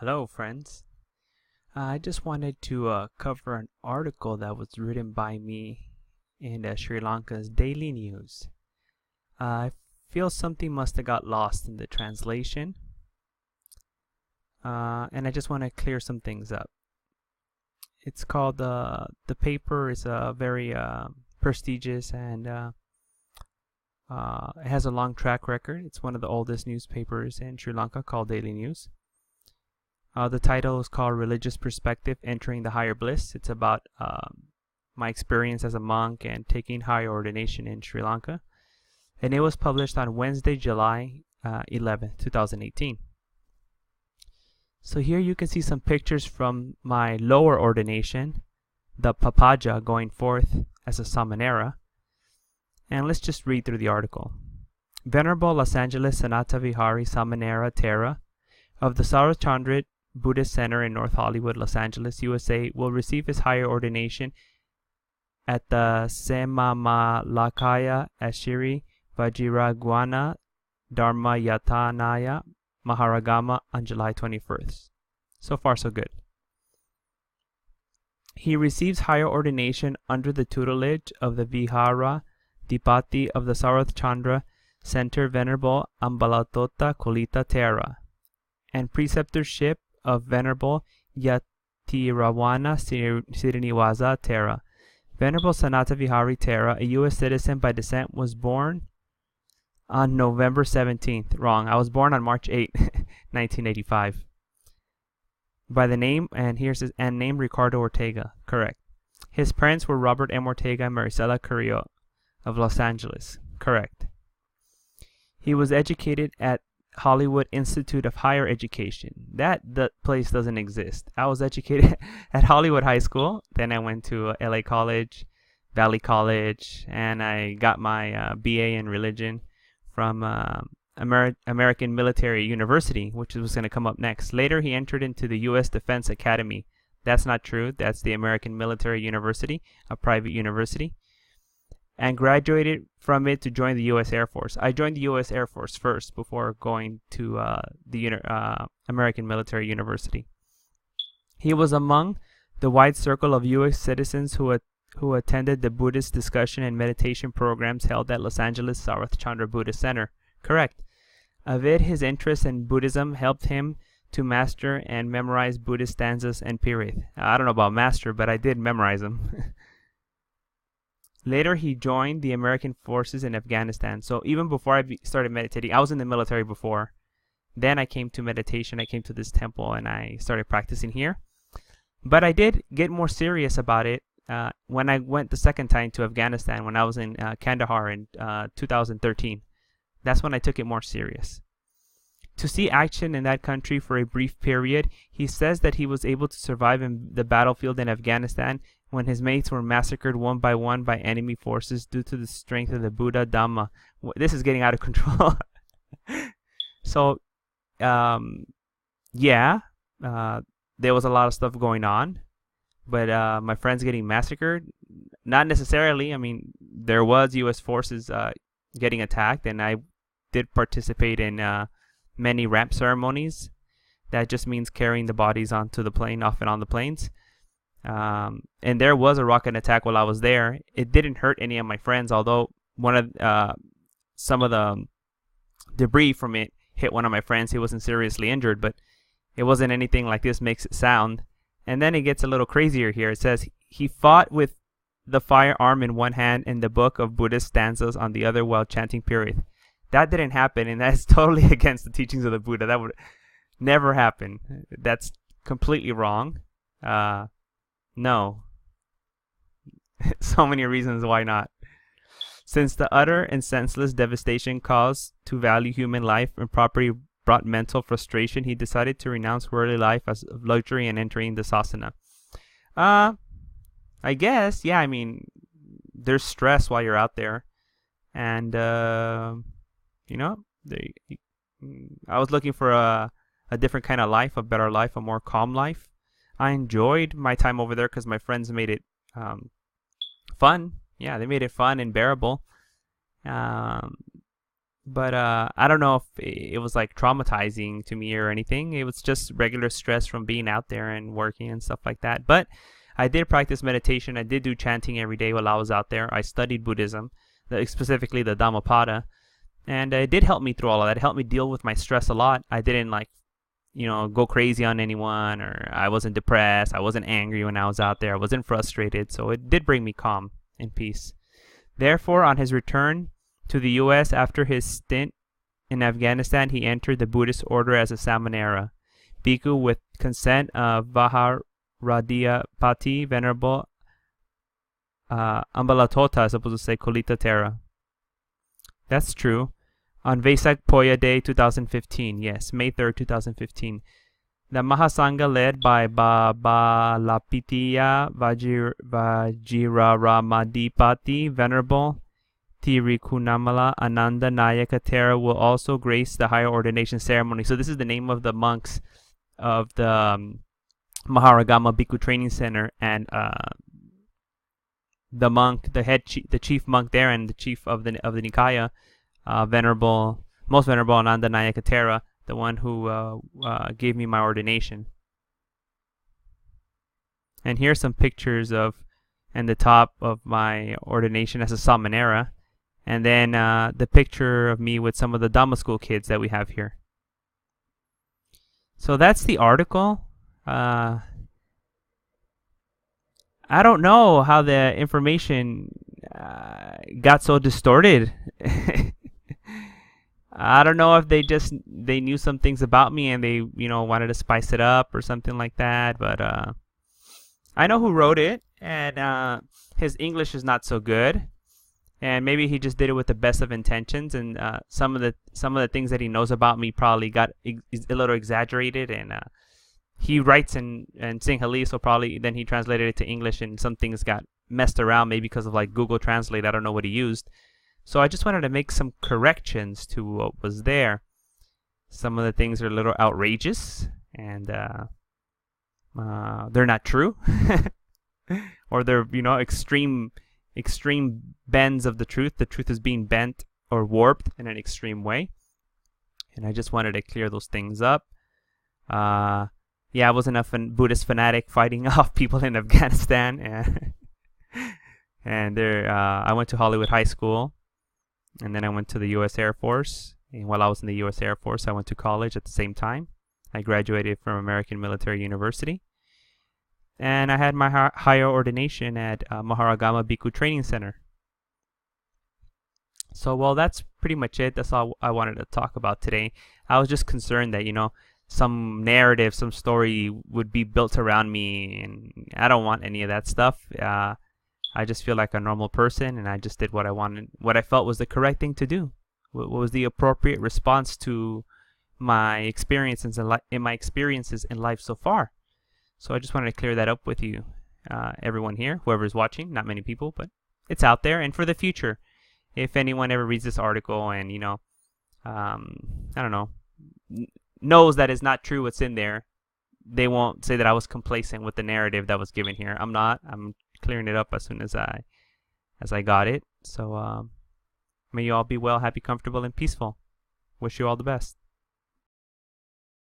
Hello, friends. I just wanted to cover an article that was written by me in Sri Lanka's Daily News. I feel something must have got lost in the translation, and I just want to clear some things up. It's called the paper is very prestigious and it has a long track record. It's one of the oldest newspapers in Sri Lanka called Daily News. The title is called Religious Perspective Entering the Higher Bliss. It's about my experience as a monk and taking higher ordination in Sri Lanka. And it was published on Wednesday, July 11th, 2018. So here you can see some pictures from my lower ordination, the Papaja going forth as a Samanera. And let's just read through the article. Venerable Los Angeles Sanathavihari Samanera Thera of the Sarachandrit Buddhist Center in North Hollywood, Los Angeles, USA, will receive his higher ordination at the Semamalakaya Ashiri Vajiragwana Dharma Yatanaya Maharagama on July 21st. So far, so good. He receives higher ordination under the tutelage of the Vihara Dipati of the Sarachandra Center Venerable Ambalatota Kolita Thera and preceptorship of Venerable Yatirawana Srinivaza Thera. Venerable Sanathavihari Thera, a U.S. citizen by descent, was born on November 17th. Wrong. I was born on March 8, 1985. By the name, and here's his name, Ricardo Ortega. Correct. His parents were Robert M. Ortega and Maricela Carrillo of Los Angeles. Correct. He was educated at Hollywood Institute of Higher Education. That place doesn't exist. I was educated at Hollywood High School. Then I went to LA College, Valley College, and I got my BA in religion from American Military University, which was going to come up next. Later, he entered into the U.S. Defense Academy. That's not true. That's the American Military University, a private university, and graduated from it to join the U.S. Air Force. I joined the U.S. Air Force first before going to the American Military University. He was among the wide circle of U.S. citizens who attended the Buddhist discussion and meditation programs held at Los Angeles Sarachandra Buddhist Center. Correct. Avid, his interest in Buddhism helped him to master and memorize Buddhist stanzas and pirith. I don't know about master, but I did memorize them. Later, he joined the American forces in Afghanistan. So even before I started meditating, I was in the military before. Then I came to meditation. I came to this temple and I started practicing here. But I did get more serious about it when I went the second time to Afghanistan, when I was in Kandahar in 2013. That's when I took it more serious. To see action in that country for a brief period, he says that he was able to survive in the battlefield in Afghanistan when his mates were massacred one by enemy forces due to the strength of the Buddha Dhamma. This is getting out of control. So, there was a lot of stuff going on, but my friends getting massacred, not necessarily. I mean, there was U.S. forces getting attacked, and I did participate in many ramp ceremonies. That just means carrying the bodies onto the plane, off and on the planes. And there was a rocket attack while I was there. It didn't hurt any of my friends, although some of the debris from it hit one of my friends. He wasn't seriously injured, but it wasn't anything like this makes it sound. And then it gets a little crazier here. It says he fought with the firearm in one hand and the book of Buddhist stanzas on the other while chanting pirith. That didn't happen, and that's totally against the teachings of the Buddha. That would never happen. That's completely wrong. No. So many reasons why not. Since the utter and senseless devastation caused to value human life and property brought mental frustration, he decided to renounce worldly life as luxury and entering the sasana. I guess, yeah, I mean, there's stress while you're out there. And, I was looking for a different kind of life, a better life, a more calm life. I enjoyed my time over there because my friends made it fun. Yeah, they made it fun and bearable. But I don't know if it was like traumatizing to me or anything. It was just regular stress from being out there and working and stuff like that. But I did practice meditation. I did do chanting every day while I was out there. I studied Buddhism, specifically the Dhammapada, and it did help me through all of that. It helped me deal with my stress a lot. I didn't like, go crazy on anyone, or I wasn't depressed. I wasn't angry when I was out there. I wasn't frustrated. So it did bring me calm and peace. Therefore, on his return to the U.S. after his stint in Afghanistan, he entered the Buddhist order as a Samanera, bhikkhu with consent of Vaharadiyapati Venerable Ambalatota, as opposed to say Kolita Thera. That's true. On Vesak Poya Day 2015, yes, May 3rd, 2015, the Mahasangha led by Babalapitiya Vajiraramadipati Venerable Tirikunamala Ananda Nayaka Thera will also grace the higher ordination ceremony. So this is the name of the monks of the Maharagama Bhikkhu Training Center, and the monk, the chief monk there, and the chief of the Nikaya, most venerable Ananda Nayaka Thera, the one who gave me my ordination. And here's some pictures of, and the top of my ordination as a Samanera, and then the picture of me with some of the Dhamma school kids that we have here. So that's the article. I don't know how the information got so distorted. I don't know if they knew some things about me and they wanted to spice it up or something like that. But I know who wrote it, and his English is not so good, and maybe he just did it with the best of intentions. And some of the things that he knows about me probably got a little exaggerated, and he writes in Sinhalese, so probably then he translated it to English, and some things got messed around, maybe because of like Google Translate. I don't know what he used. So I just wanted to make some corrections to what was there. Some of the things are a little outrageous, and they're not true, or they're extreme bends of the truth. The truth is being bent or warped in an extreme way, and I just wanted to clear those things up. Yeah, I wasn't a Buddhist fanatic fighting off people in Afghanistan, and I went to Hollywood High School, and then I went to the U.S. Air Force. And while I was in the U.S. Air Force, I went to college at the same time. I graduated from American Military University, and I had my higher ordination at Maharagama Bhikkhu Training Center. So, well, that's pretty much it. That's all I wanted to talk about today. I was just concerned that, some narrative, some story would be built around me, and I don't want any of that stuff. I just feel like a normal person, and I just did what I wanted, what I felt was the correct thing to do. What was the appropriate response to my experiences in life so far. So I just wanted to clear that up with you, everyone here, whoever's watching. Not many people, but it's out there. And for the future, if anyone ever reads this article and I don't know, knows that it's not true what's in there, they won't say that I was complacent with the narrative that was given here. I'm not. I'm clearing it up as soon as I got it. So may you all be well, happy, comfortable, and peaceful. Wish you all the best.